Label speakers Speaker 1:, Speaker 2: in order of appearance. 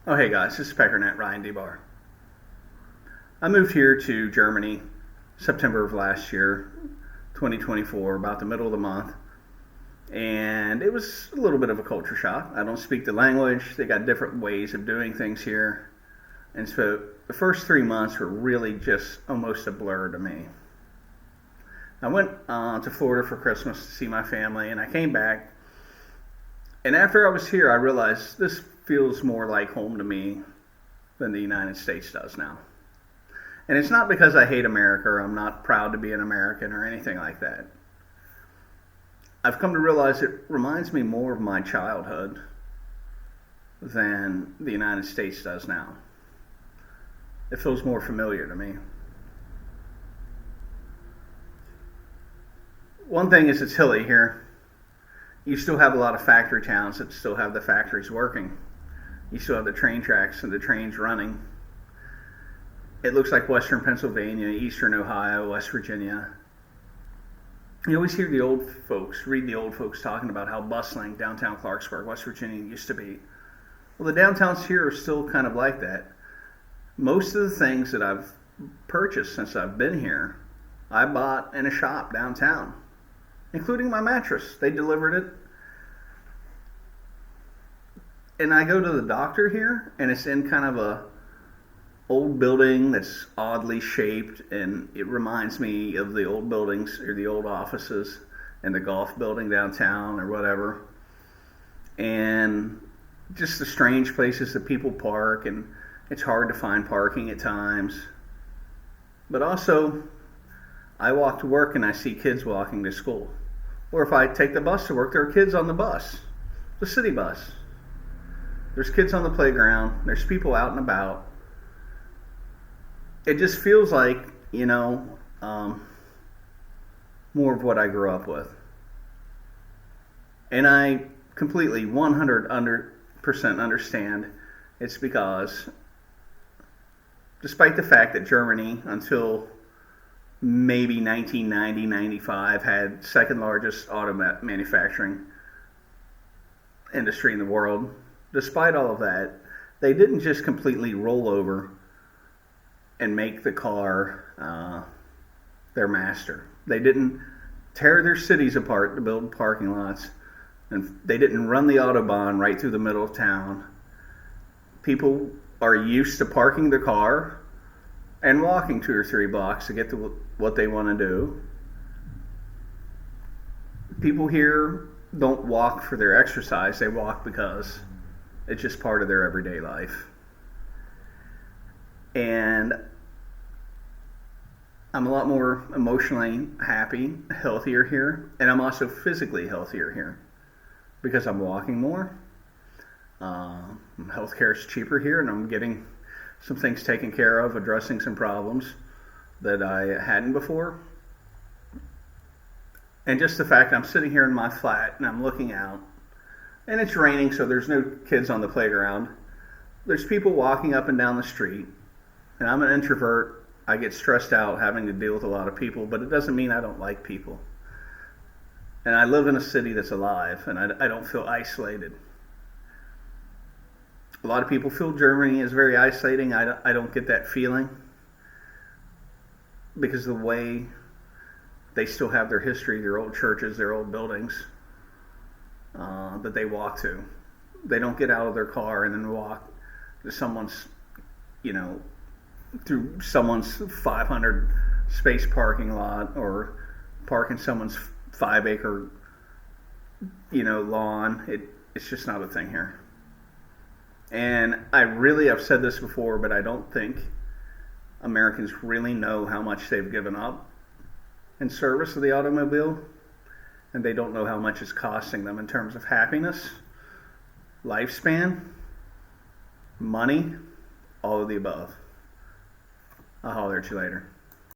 Speaker 1: Oh, hey guys, this is Peckernet Ryan DeBar. I moved here to Germany September of last year, 2024, about the middle of the month, and it was a little bit of a culture shock. I don't speak the language, they got different ways of doing things here, and so the first 3 months were really just almost a blur to me. I went to Florida for Christmas to see my family, and I came back, and after I was here, I realized this feels more like home to me than the United States does now. And it's not because I hate America or I'm not proud to be an American or anything like that. I've come to realize it reminds me more of my childhood than the United States does now. It feels more familiar to me. One thing is it's hilly here. You still have a lot of factory towns that still have the factories working. You still have the train tracks and the trains running. It looks like western Pennsylvania, eastern Ohio, West Virginia. You always hear the old folks, read the old folks talking about how bustling downtown Clarksburg, West Virginia used to be. Well, the downtowns here are still kind of like that. Most of the things that I've purchased since I've been here, I bought in a shop downtown, including my mattress. They delivered it. And I go to the doctor here, and it's in kind of a old building that's oddly shaped, and it reminds me of the old buildings or the old offices and the golf building downtown or whatever. And just the strange places that people park, and it's hard to find parking at times. But also, I walk to work and I see kids walking to school. Or if I take the bus to work, there are kids on the bus, the city bus. There's kids on the playground. There's people out and about. It just feels like, more of what I grew up with. And I completely 100% understand it's because despite the fact that Germany, until maybe 1990-95, had second largest auto manufacturing industry in the world, despite all of that, they didn't just completely roll over and make the car their master. They didn't tear their cities apart to build parking lots, and they didn't run the Autobahn right through the middle of town. People are used to parking their car and walking 2 or 3 blocks to get to what they want to do. People here don't walk for their exercise, they walk because it's just part of their everyday life. And I'm a lot more emotionally happy, healthier here, and I'm also physically healthier here because I'm walking more. Healthcare is cheaper here, and I'm getting some things taken care of, addressing some problems that I hadn't before. And just the fact I'm sitting here in my flat and I'm looking out, and it's raining, so there's no kids on the playground. There's people walking up and down the street, and I'm an introvert. I get stressed out having to deal with a lot of people, but it doesn't mean I don't like people. And I live in a city that's alive, and I don't feel isolated. A lot of people feel Germany is very isolating. I don't get that feeling because of the way they still have their history, their old churches, their old buildings that they walk to. They don't get out of their car and then walk to someone's, through someone's 500 space parking lot or park in someone's 5-acre, lawn. It's just not a thing here. And I've said this before, but I don't think Americans really know how much they've given up in service of the automobile, and they don't know how much it's costing them in terms of happiness, lifespan, money, all of the above. I'll holler at you later.